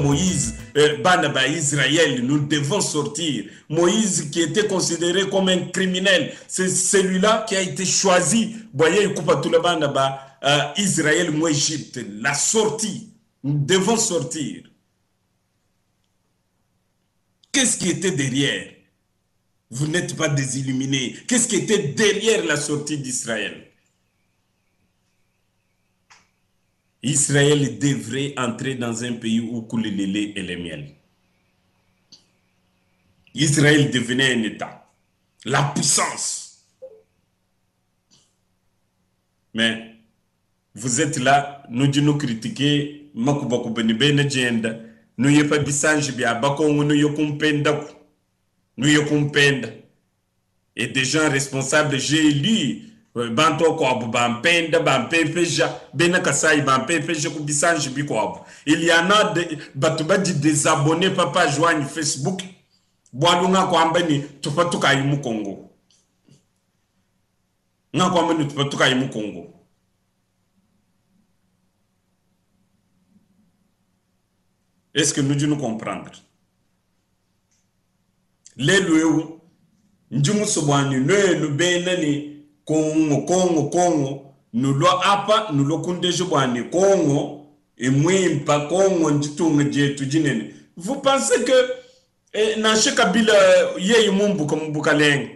Moïse, Banaba Israël, nous devons sortir. Moïse qui était considéré comme un criminel, c'est celui-là qui a été choisi. Voyez, Banaba Israël, moi Égypte, la sortie. Nous devons sortir. Qu'est-ce qui était derrière? Vous n'êtes pas des illuminés. Qu'est-ce qui était derrière la sortie d'Israël? Israël devrait entrer dans un pays où coule le lait et le miel. Israël devenait un État. La puissance. Mais vous êtes là, nous nous critiquer, nous n'avons pas bisange bien, et des gens responsables, j'ai lu. Banto ko abu bampenda bampepeja bena kasai bampepeja ku bisange biko abu. Il y en a des abonnés papa joignent Facebook bwalunga ko ambani tupatuka yimu Congo nga ko ambani tupatuka yimu Congo. Est-ce que nous devons comprendre les loueux njumu sobani le benani Congo, nous l'avons apa, nous l'avons condamné Congo, et moi, pas Congo, vous pensez que Nache Kabila yé mumbu comme Boukaleng?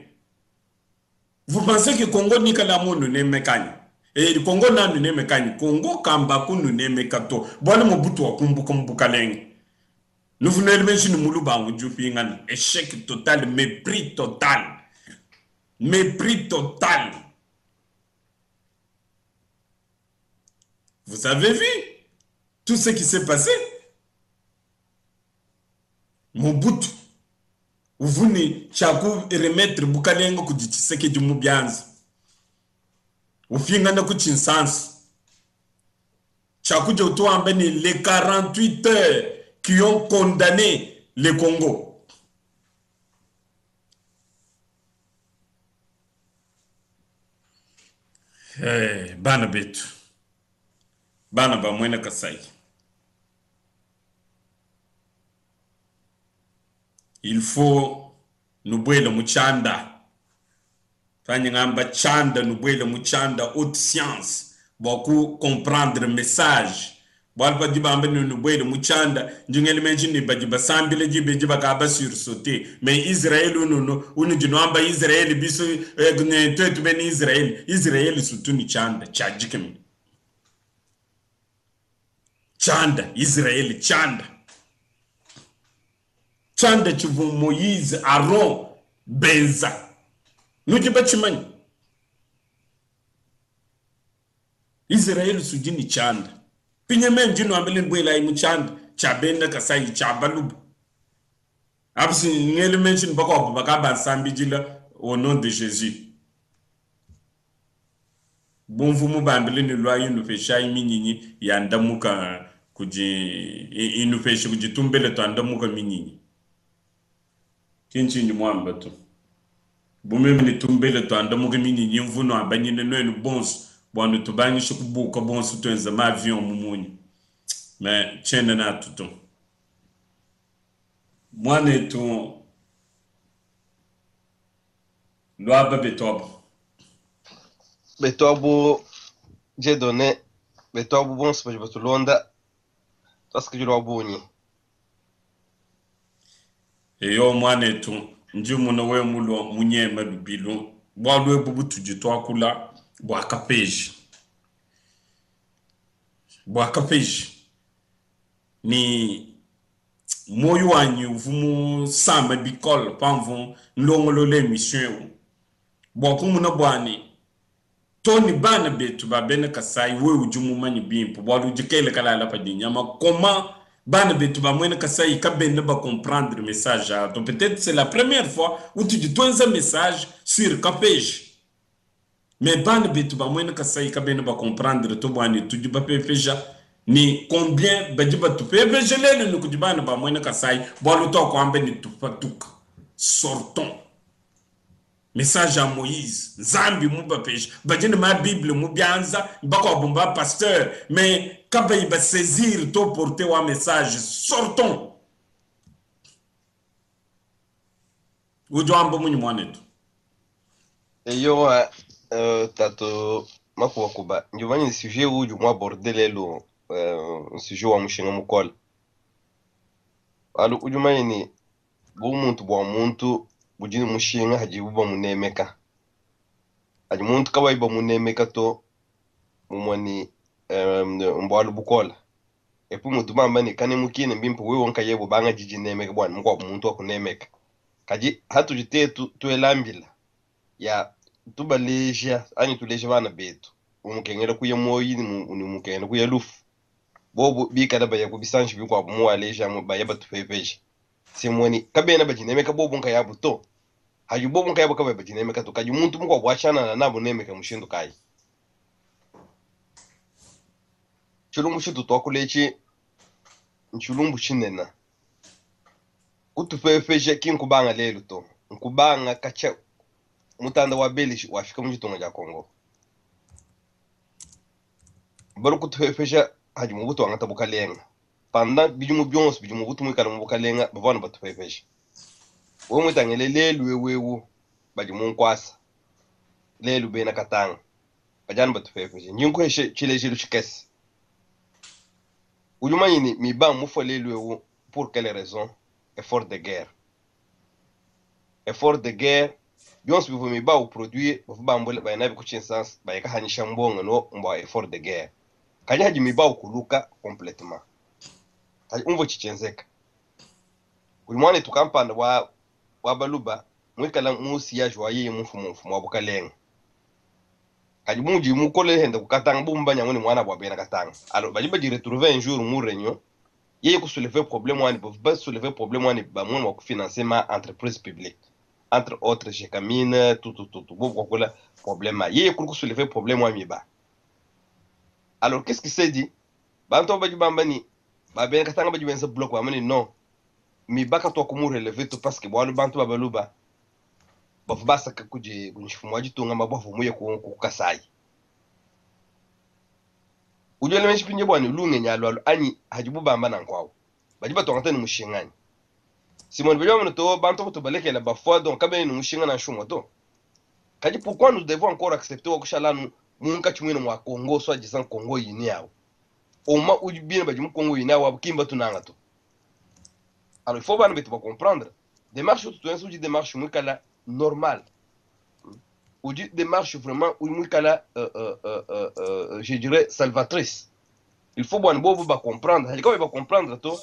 Vous pensez que Congo ni kalamo nous ne mekani? Et le Congo n'a nous ne mekani. Congo Kambaku nous ne mekato. Bon, mon bouton comme Boukaleng. Nous venons de mettre une moulouba ou du pingan. Échec total, mépris total. Mépris total. Vous avez vu tout ce qui s'est passé? Mon bout, vous venez chaque remettre Boukalengo Kuditi, ce qui est du Moubianz. Vous finissez de sens. Chaque jour, les 48 heures qui ont condamné le Congo. Banabet. Banaba Mwena Kasai. Il faut nous boire le mouchanda. Fanyangamba chanda, nous boire le mouchanda, haute science. Beaucoup comprendre le message. Walpa di bambe nous boire le mouchanda. Djungel menjini badiba sambile di bediba kaba sursauter. Mais Israël ou nous djunamba Israël biso tout ben Israël. Israël surtout ni chanda. Tchadjikem. Chanda. Israël chanda. Chanda chuvu Moïse, Aaron, Benza. Nous dit bâtiment. Israël sudi ni chanda. Pinyamen dino ambelen bwela imu chanda. Chabenda kasai chabalub. Absi ngele mention bako bakaba sambijila au nom de Jésus. Bon vous mu bambelen loyer nous fait chai minini yandamuka kuji il nous fait kuji tumbele to andamuka minini. Kinchi ni mwamba tu. Bumeme ni tumbele to anda mugimini nyimvuno abanyine no bons bwanu to banyi shukubu ko bons to enza ma avion mumunyi mais chene na tuto mwane to loaba betobo jedone betobo bons pa batulonda taske jiro abunyi eyo mwane to njumu no we mulo munyema lubilo bwalwe bubutu jito akula bwa kapeji ni moyo wanyu vumu sama bikol panvu ndongolo le mission bwa kumuna bwani toni bana betu ba bene kasai we ujumu manyi bimpo bwalu jikele kala la padinya ma comment bana betu ba mwene kasai ka bene ba comprendre message donc peut-être c'est la première fois où tu dis un message sur kapage mais bana betu ba mwene kasai ka bene ba comprendre to bwani tu ba pepeja ni combien bajiba tu pepeja lele no kujibana ba mwene kasai bwalu to ko ambe ni tupatuka sortons. Message à Moïse, Zambi mouba pêche, badine ma Bible moubianza, bako bomba pasteur, mais quand il va saisir to porter un message, sortons. Où doit en bomber moineto? Et yo tato makuwa kuba njumani ni sujet où du moins aborder lelo sujet wa mushinga mukol alu ujumani ni bu muntu bwa muntu bujini mushinga hajibu ba munemeka haji muntu kawai ba munemeka to mumwani mbwalu bukola epu muntu mamba ni kane mukine mbimpo we wonka yebo banga jiji nemeka bwana mukwa muntu wa kunemeka kaji hatu jite tuelambila ya tubaleja ani tuleja bana betu umukengera kuye moyi ni mukengera kuye lufu bobo bikada baya kubisanshi bikwa muwaleja mu baya batupepeje simoni kabena bajinemeka bobo nka yabu to haju bobo nka yabu kabe bajinemeka to kaji muntu mukwa bwachana na nabo nemeka mushindu kai chulumbu shitu twakulechi nchulumbu chinena utupepeje kinkubanga lelo to nkubanga kacha mutanda wa beli wafika muchitonga ja Kongo baru kutupepeja haji mubuto wangata bukalenga panda bijumu byons bijumu butu mwikala mubukalenga bavana batupepeja wo mwitangele lelu wewu baji munkwasa lelu bena katanga bajana batupepeja nyinko heshe chile jilu chikesi ujumayini mi ba mufo lelu wewu pour quelle raison effort de guerre byons bivu mi ba u produit bafu ba mbole ba nabi kuchinsans ba yaka hanisha mbonga no mba effort de guerre kanya haji mi ba u kuluka complètement kaji umvo chichenzeka ulimwane tukampanda wa baluba mwikala musi ya jwa yi mfumo wa bukalenga kaji muji mukole henda kukatanga bumba nyangoni mwana bwa bena katanga alors bajiba di retrouver un jour mu réunion yeye ku soulever problème wani ba soulever problème wani ba mwana wa kufinancer ma entreprise publique entre autres Jekamine tout beaucoup quoi problème yeye ku soulever problème wani ba alors qu'est-ce qui s'est dit banto bajiba mbani ba bena katanga bajiba nsa bloc wa mani non mi baka to kumu relever to parce que bwalu bantu babaluba bafu basaka kuje kunshifumu ajitunga mabafu muye ku kasai ujele menshi pinje bwani lunge nyalo ani hajibu bamba nan kwawo bajiba to ngata ni mushingani simon bejo mno to bantu to baleke la bafwa donc kabe ni mushingana na shumo to kaji pourquoi nous devons encore accepter wa kushala munka chimwino mwa Kongo so ajisan Kongo yini yawo oma ujibine bajimu Kongo yini yawo kimba tunanga to alors il faut bien betu ba comprendre démarche tout un suji démarche mukala normal ou dit démarche vraiment ou mukala je dirais salvatrice il faut bien bobu ba comprendre hali ba comprendre to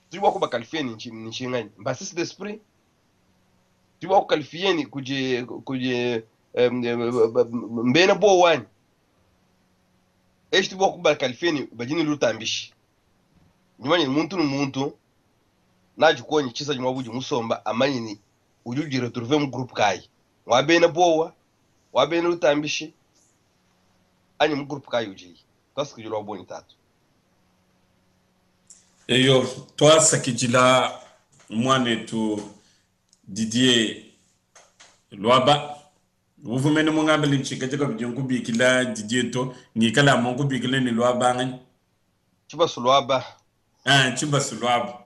tu ba ko ba qualifier ni chingani basis d'esprit tu ba ko qualifier ni kuje mbena bo wani tu ba ko ba qualifier ni bajini lutambishi nyumani muntu naji konyi chisa juma buji musomba amanyi ni ujuji retrouver mu groupe kai wabena bowa wabena utambishi ani mu groupe kai uji parce que je lo boni tatu eyo toi sakijila mwane tu Didier Luaba. Vous menez mon abel chica comme Junku Bikila, Didieto, Nicola Monku Bikila, ni Luaba. Chiba Suluaba. Ah, Chiba Suluab.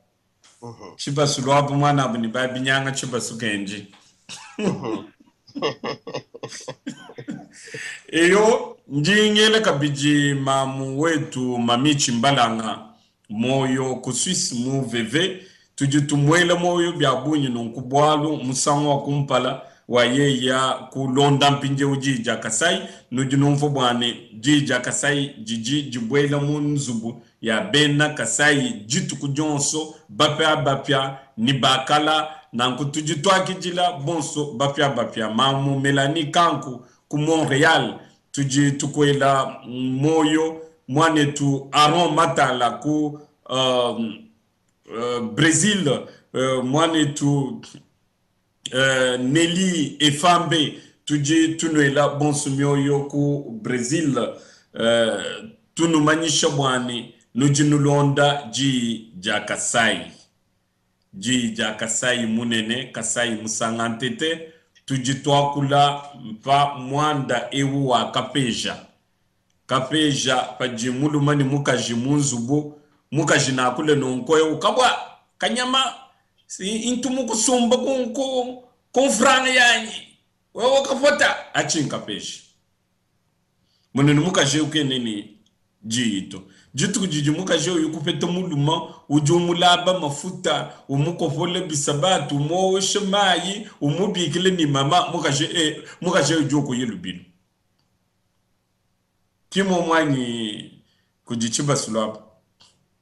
Chiba Suluab, one abony by Binyanga Chiba Sukenji. Eyo, njingele kabiji mamu wetu mamichi mbalanga moyo kuswisi mu veve tujitumwele moyo biabunyi nunkubwalu musanwa kumpala wa yeya kulonda mpinje ujija kasai nujinumfu bwane jija kasai jiji jibwele munzubu ya bena kasai jitu kujonso bapya ni bakala nanku tujitwa kijila bonso bapya mamu melani kanku ku Montréal tuji tukwela moyo mwane tu Aron Matala ku Brésil mwane tu Nelly Efambe tuji tunwela bonso myoyo ku Brésil tunumanyisha bwane nujinulonda ji jakasai munene kasai musangantete tujitwa kula mpa mwanda ewu wa kapeja pajimulu mani mukaji munzubu mukaji na kule nonko ewu kabwa kanyama intu mukusumba konfranga yanyi wewe kafota achin kapeja munene mukaji uke nini jito jitu kujiji mukaji yukupeta muluma ujumulaba mafuta umukofole bisabatu umoshe mayi umubikile ni mama mukaje ujoko yelubilo kimo mwanyi kujichiba sulaba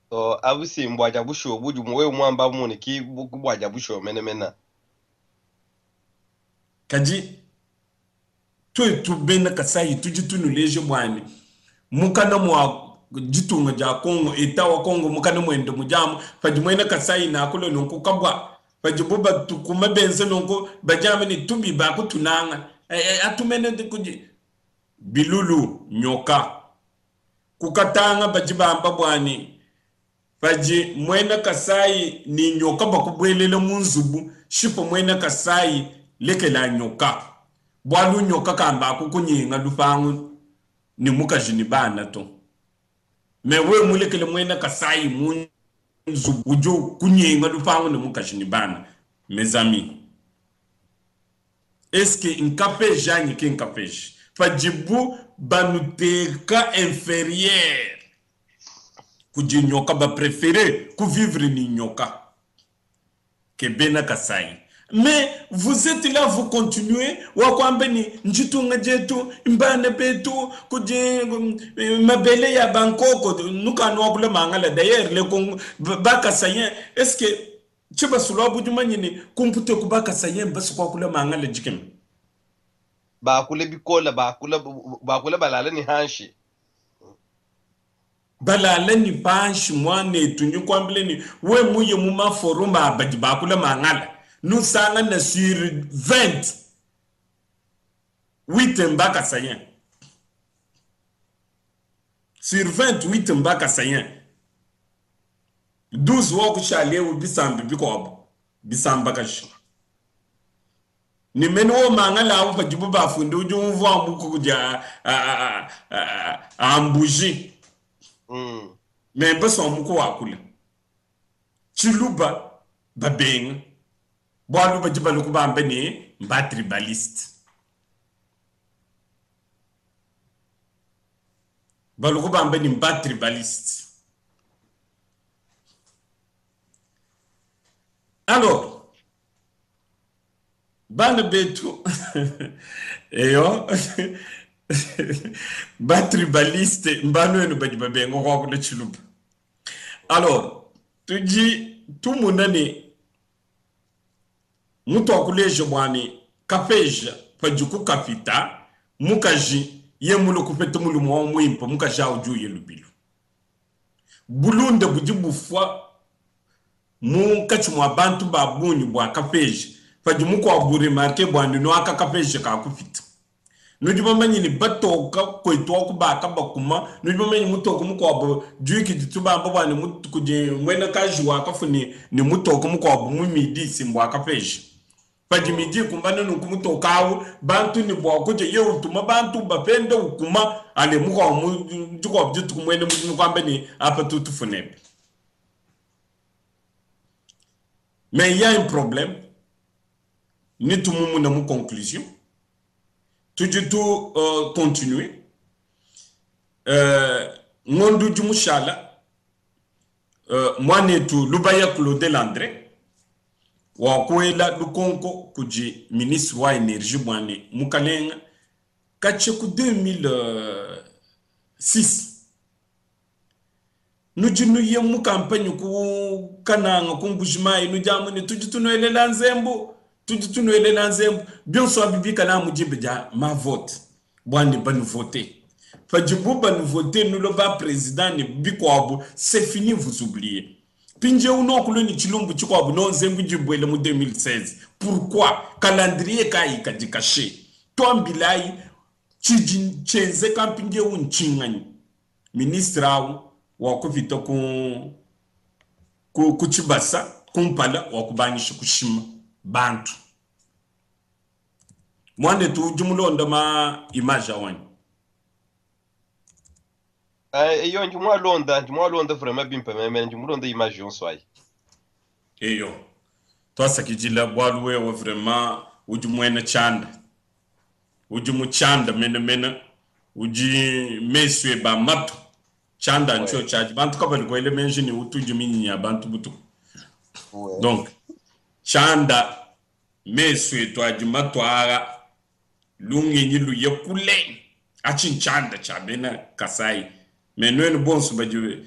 so abusi mbwaja busho buju mwe mwamba mune ki bwaja busho menemena kaji tu bena kasai tujitu nuleje mwani mukana mwa jitunga ja Kongo etawa Kongo mukana mwende mujamu fajimwena kasai na akule nonko kabwa fajibuba tukuma benze nonko bajame ni tumbi ba kutunanga atumene kuji bilulu nyoka kukatanga bajibamba bwani faji mwena kasai ni nyoka bakubwelele munzubu shipo mwena kasai leke la nyoka bwalu nyoka kamba kukunyinga lufangu ni mukajini bana to mewe mulekele mwena kasai munzu ujo kunyinga lufangu ni mukajini bana mes amis est-ce que incapeja ni ke incapeja fajibu banuteka inférieur kujinyoka ba préféré ku vivre ni nyoka ke bena kasai. Mais vous êtes là, vous continuez. Wakwambeni njitunga jetu mbane betu kuje mabele ya Bangkok nuka nwakule mangala d'ailleurs le Congo baka sayen. Est-ce que chiba sulwa bujumanyini kumpute kubaka sayen basu kwa kule mangala jikem bakule bikola bakule balala ni hanshi balala ni panshi mwane tunyu kwambele ni we muye muma foruma abadi bakule mangala. Nous sommes sur 20. 8 mbaka sayen. Sur 28 mbaka sayen. 12 wako chale u bisambi bikobo. Bisamba kashi. Ni meno mangala u bajibu bafunde uju mvwa muko kuja ambuji. Membe so muko wakule. Chiluba babenga. Boalu bajiba lukuba mbeni mba tribaliste. Balukuba mbeni mba tribaliste. Alors, bana betu eyo ba tribaliste mbano eno bajiba bengo kwa kuna chiluba. Alors, tuji tumunani mutu akuleje mwani kapeja pajuku kapita mukaji ye mulu kupete mulu mwa mwimpo mukaja uju ye lubilu bulunde bujibu fwa mukachi mwa bantu babuni bwa kapeja pajimuko aburi marke bwandi no aka kapeja ka kufita nujibamanyi ni batoka kwetwa kubaka bakuma nujibamanyi mutoka muko abo juiki jituba ambaba ni mutu kuje mwena kaji wakafuni ni mutoka muko abo mumidi simbwa kapeja Pajimiji kumbana nukumuto kawu bantu ni bwa kuje ye utuma bantu bapende ukuma ale muka juko objitu kumwene mujinu kwambe ni apa tutu funebe. Mais il y a un problème. Ni tout le monde a une conclusion. Tout du tout continuer. Ngondu jumushala. Moi ne tout Lubaya Claude Landré. Wa kwela lukonko kuji ministre wa énergie mwane mukalenga kacheku 2006 nujinu ye mu campagne ku kananga kumbujimai nujamune tujutuno elela nzembo bien so bibi kana mujibja ma vote bwandi ban voter fajibu ban voter nous le ba président ni bikwabu c'est fini vous oubliez. Pinje uno kuloni chilumbu chikwabu no nzembu jibwele mu 2016. Pourquoi calendrier kai kadikache tombilai chijin chenze kampinje unchingani ministre awu wa kuvita ku chibasa kumpala wa kubanisha kushima bantu mwande tu jumulonda ma image awani iyo njumwalonda vraiment bimpa meme njumulonda image yonswai eyo to sakijila bwaluwe wa vraiment ujumwena chanda ujumuchanda mena uji meswe ba mato chanda ncho charge bantu kabali ko ele menjini utujumini ya bantu butu donc chanda meswe to ajimato ara lungi nyilu yekule achin chanda chabena kasai menwen bonsu bajiwe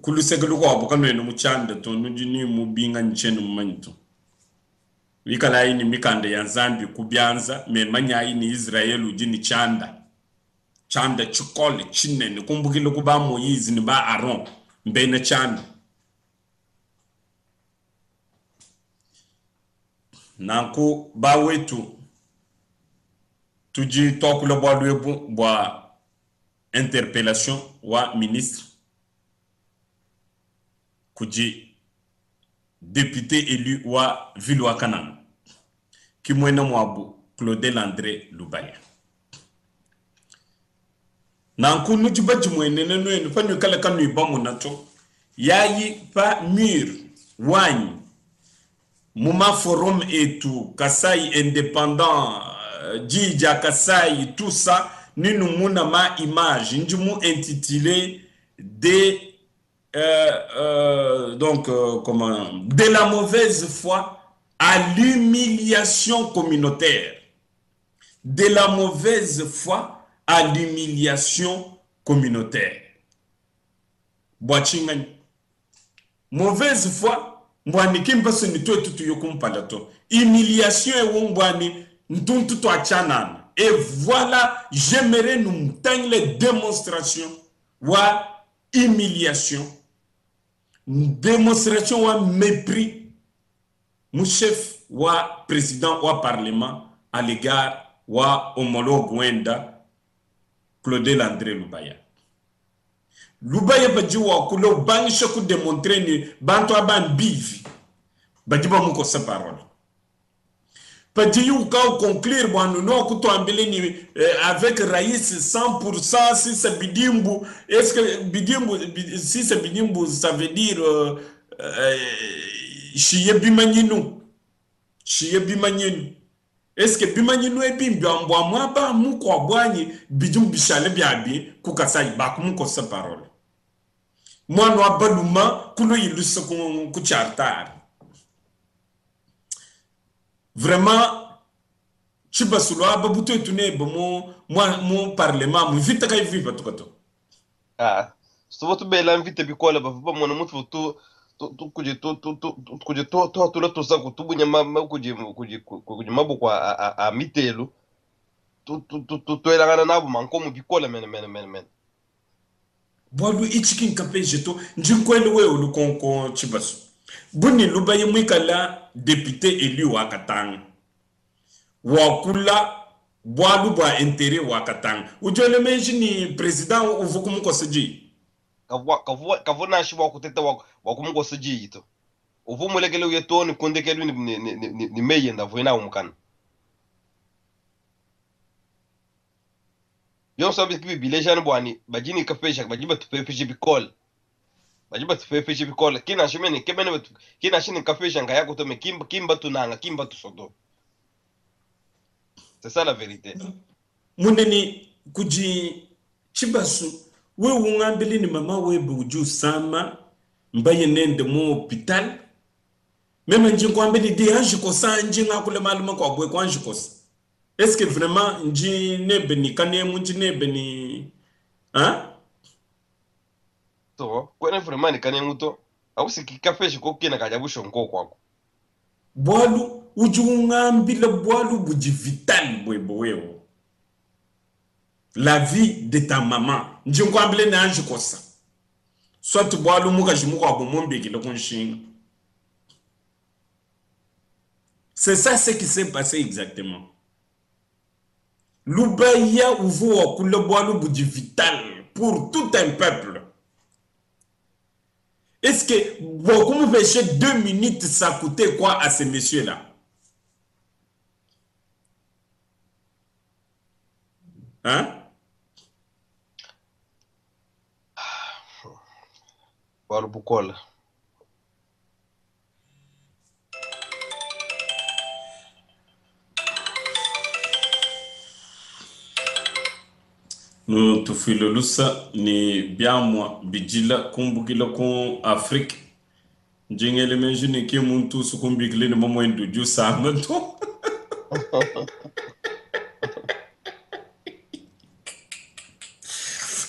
kulu segelu ko abukano no muchanda to nujini mubinga nchenu manito wikala ini mikande ya Zambi kubyanza me manyayi ni Israel ujini chanda chikole chinene kumbukile kuba Moyizi ni ba Aaron mbene chanda nanku ba wetu tuji tokula bwa lwebu bwa interpellation wa ministre kuji député élu wa ville wa Kananga ki mwena mwabu Claude Landré Lubaya nanku nujibaji mwene nenu fanyo kala kanu ibamu nato yayi pa mur wanyi muma forum etu Kasai indépendant Djidja Kasai tout ça ninu muna ma image njumu intitulé comment de la mauvaise foi à l'humiliation communautaire. De la mauvaise foi à l'humiliation communautaire. Boachingani. Mauvaise foi, mbwani kimbaso ni tuwe tutu yokumpalato. Humiliation e mbwani ntuntu to achanana. Et voilà, j'aimerais nous montagner les démonstrations wa humiliation. Démonstration wa mépris mon chef wa président wa parlement à l'égard wa homologue wenda Claude Landré Lubaya. Lubaya baji wa kulo banisha ku démontrer ni bantu aban bivi baji ba muko sa parole. Baji yu ka conclure bwanu no ku to ambele ni avec Raïs 100% si c'est bidimbu est-ce que bidimbu si c'est bidimbu ça veut dire shiye bimanyinu est-ce que bimanyinu e bimbwa mbwa mwaba muko abwanyi bijum bishale biabi ku Kasai ba ku muko sa parole mwana abaluma kuno yilusa ku chartar vraiment chibasulo ababuto etune bomo mo parlement mu vita kai viva tukato so votu bela invite bikola ba mona mutu to kuje to la sangu tubunya kuje mabu kwa a mitelu to elangana nabo mankomu bikola men bodu ichikin kapeje to njinkwele we ulukonko chibasu buni Lubaya mwikala député élu wa Katanga wakula boadu bwa intérêt wa Katanga ujole meji ni président uvukumuko seji kavona shi wa kuteta wa kumuko seji ito uvu mulekele uyetoni kunde kelu ni meyenda vuina umkan yon sabi kibi bilejan bwani bajini kafesha bajiba tupefeshi bikol bajiba tupefeshi bikol kina shimeni kemene kina shini kafesha ngaya kutome kimba tunanga kimba tusodo. C'est ça la vérité. Mundeni kuji chibasu we ungambili ni mama we buju sama mbaye nende mu hospital même njingo ambili di anji kosa njinga kule maluma kwa bwe kwa anji kosa. Est-ce que vraiment nji nebe ni kane munji nebe ni hein? To kwene vraiment ni kane muto awusi kikafeshi ko kina kajabusho nko kwako. Bwalu ujungambile bwalu buji vital bwebo. La vie de ta maman. Njingo ambile na anji kosa. Soit bwalu muka jimuka abumombe kile kunshinga. C'est ça ce qui s'est passé exactement. L'Ubaya ouvre pour le bois du vital pour tout un peuple. Est-ce que beaucoup me pêcher 2 minutes, ça coûtait quoi à ces messieurs-là? Hein? Voilà pourquoi là. No tufilolusa ni biamwa bijila kumbugila kun Afrique. Njengele menjini ki muntu sukumbigile ni mamo enduju samato.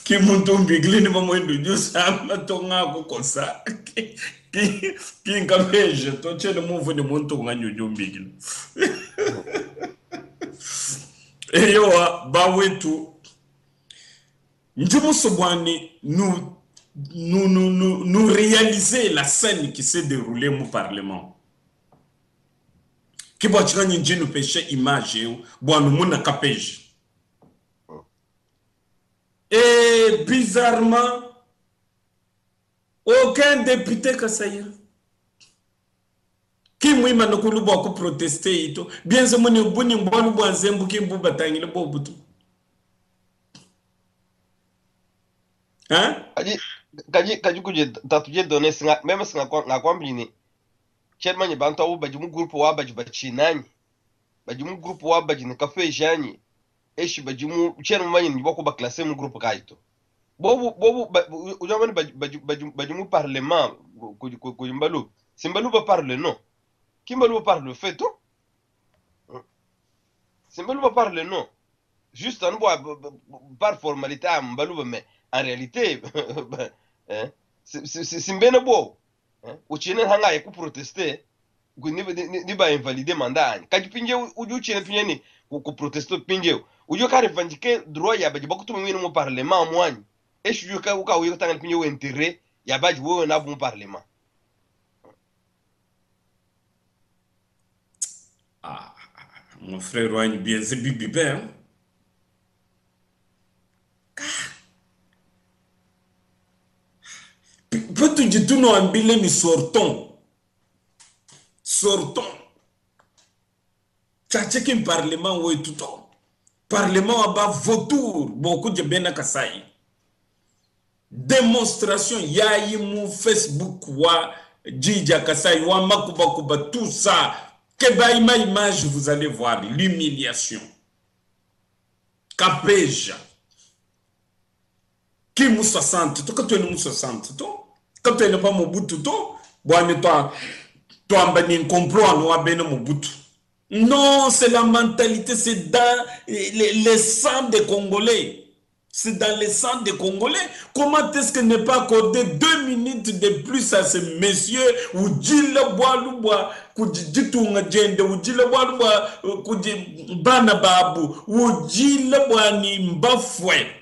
Ki muntu mbigile ni mamo enduju samato nga kukosa. Ki nkameje to chene muvu ni muntu nga nyuju mbigile. Eyo wa bawetu nous réaliser la scène qui s'est déroulée au Parlement. Qui va tirer une péché image, bon nous mona capége. Et bizarrement, aucun député Kassaya. Qui mouima no kulu beaucoup protester ito. Bien ce moni boni mbonu bwanzembu ki mbu batangi le bobutu. Hein? Kaji kuje tatuje donner singa même singa na kwambini chairman ni bantu abo baji mu group wa baji bachinanyi baji mu group wa baji ni cafe jani eshi baji mu chairman ni bako ba classer mu group kaito bobu ujamani baji mu parlement ko mbalu simbalu ba parle non kimbalu ba parle fait tout simbalu ba parle non juste en bois par formalité mbalu mais en réalité c'est bien beau uchine hanga ya kuprotester ni ba invalider mandat kaji pinje uju chine pinje ni ku protester pinje uju ka revendiquer droit ya baji bakutu mwini mu parlement mwani eshu uju ka uka uyo tanga pinje intérêt ya baji wo na bu parlement. Ah, mon frère Wany bien c'est bibi ben. Peut-être que tu n'as pas ni sortons. Sortons. Tchatché qui parlement ou tout le Parlement a bas vautour. Beaucoup de bien à Kassai. Démonstration. Yaï mou Facebook wa Djidja Kassai wa Makuba Kuba tout ça. Keba ima image vous allez voir l'humiliation. Kapeja. Qui mou 60. Toi quand tu es mou 60 toi. Quand tu n'es pas Mobutu, toi, un complot, Mobutu. Non, c'est la mentalité, c'est dans les sangs des Congolais. C'est dans les sangs des Congolais. Comment est-ce que ne pas accorder 2 minutes de plus à ces messieurs ou Djila Boalouba, Kujitunga Djende, ou Djila Boalouba, Kujibana Babu, ou Djila Boani Mbafoué.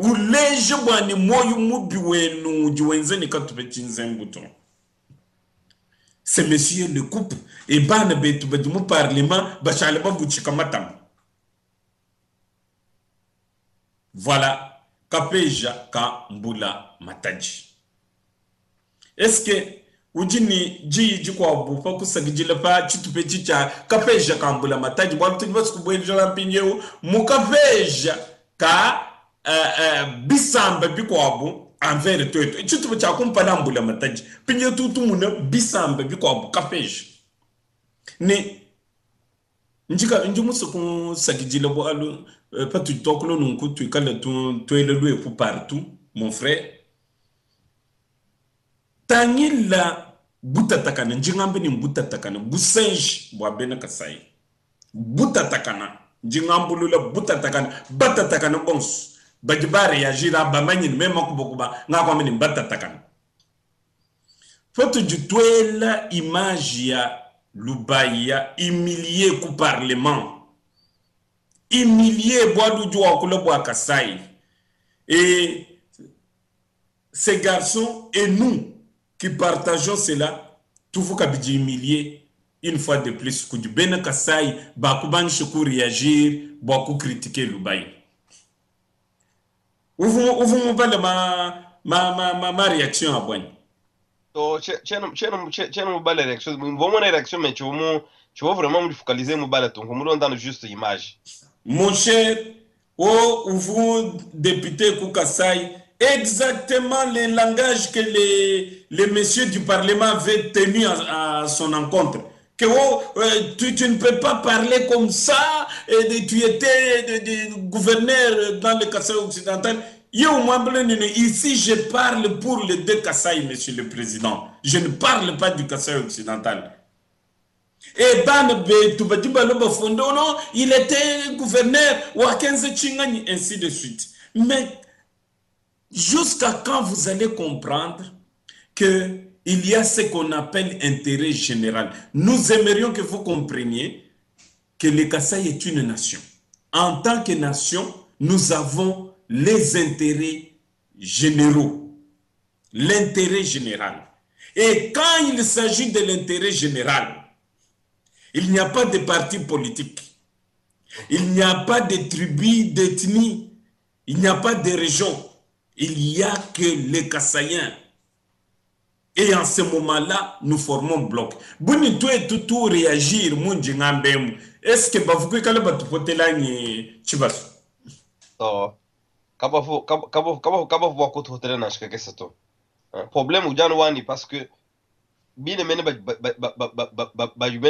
Uleje bwani moyo mubi wenu jiwenzeni katubeti nzembuto. Ces messieurs le coupe et bana betu badi mu parlement bachale ba buchika matam. Voilà, Kapeja ka mbula mataji. est-ce que ujini ji kwa bu fa kusagijila pa chitupe chicha kafeja kambula mataji bwa mtu basi kubweja la pinyewo mukafeja ka bisamba bikwabu envers toi chitupe cha kumpala mbula mataji pinye tutu muna bisamba bikwabu kafeja ni njika njumuso ku sagijila bo alu pa tu toklo nunku tu kala tu toile lui pour partout mon frère tangila butatakana njingambe ni butatakana busenji bwabena kasai butatakana njingambulula butatakana batatakana bons bajibare ya jira bamanyi mema kubokuba ngakwa mini batatakana foto jutwela image ya Lubaya humilié ku parlement humilié bwadu jwa kula bwa kasai et ces garçons et nous qui partageons cela, tout vous kabidji humilié une fois de plus. Kudu bena kasai, bakuban choku réagir, baku critiquer Lubai. Ouvre ma réaction à Boigny. So, tiens, mon bal réaction. Bon, mon réaction, mais tu vas vraiment me focaliser mon bal. Donc, on me donne juste image. Mon cher, ouvre député Koukasai. Exactement le langage que les messieurs du Parlement avaient tenu à son encontre. Que tu ne peux pas parler comme ça, et tu étais gouverneur dans le Kasaï occidental. Ici, je parle pour les deux Kasaï, monsieur le président. Je ne parle pas du Kasaï occidental. Et il était gouverneur, ainsi de suite. Mais jusqu'à quand vous allez comprendre qu'il y a ce qu'on appelle intérêt général. Nous aimerions que vous compreniez que le Kasaï est une nation. En tant que nation, nous avons les intérêts généraux. L'intérêt général. Et quand il s'agit de l'intérêt général, il n'y a pas de parti politique. Il n'y a pas de tribus, d'ethnie. Il n'y a pas de région. Il n'y a que les Kassaïens. Et en ce moment-là, nous formons bloc. Boni tout et tout réagir, est-ce que vous pouvez aller Chibas? Oh, problème ou Janouani parce que bien mené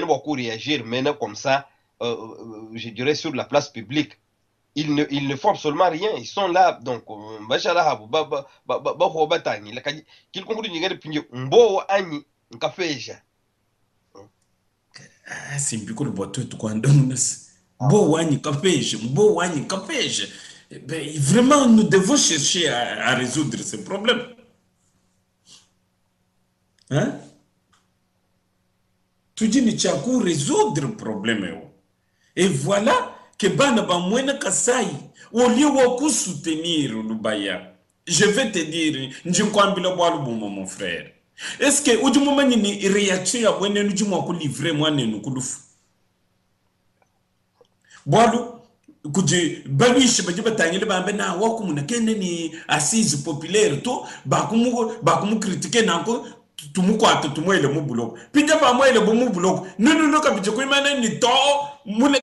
beaucoup réagir maintenant comme ça, je dirais sur la place publique. Ils ne font absolument rien. Ils sont là, donc, qu'ils comprennent qu'ils mbo ani nkafeja. C'est un peu le bateau tout quand on mbo ani kafeja, mbo ani kafeja. Vraiment, nous devons chercher à résoudre ce problème. Hein? Tu dis ni chakou résoudre le problème. Et voilà que bana ba mwena kasai au lieu de soutenir Lubaya. Je vais te dire njinkwambila bwalu bumba mon frère. Est-ce que au moment ni réaction ya bwene njimwa ku livrer mwana nukulufu. Bwalu kuji babishi bajiba tangile bambe na waku munakene ni assise populaire to bakumu critiquer nanko tumukwata tumwele mu bloc. Pinja ba mwele mu bloc. Nunu no kabije ku imana ni to mule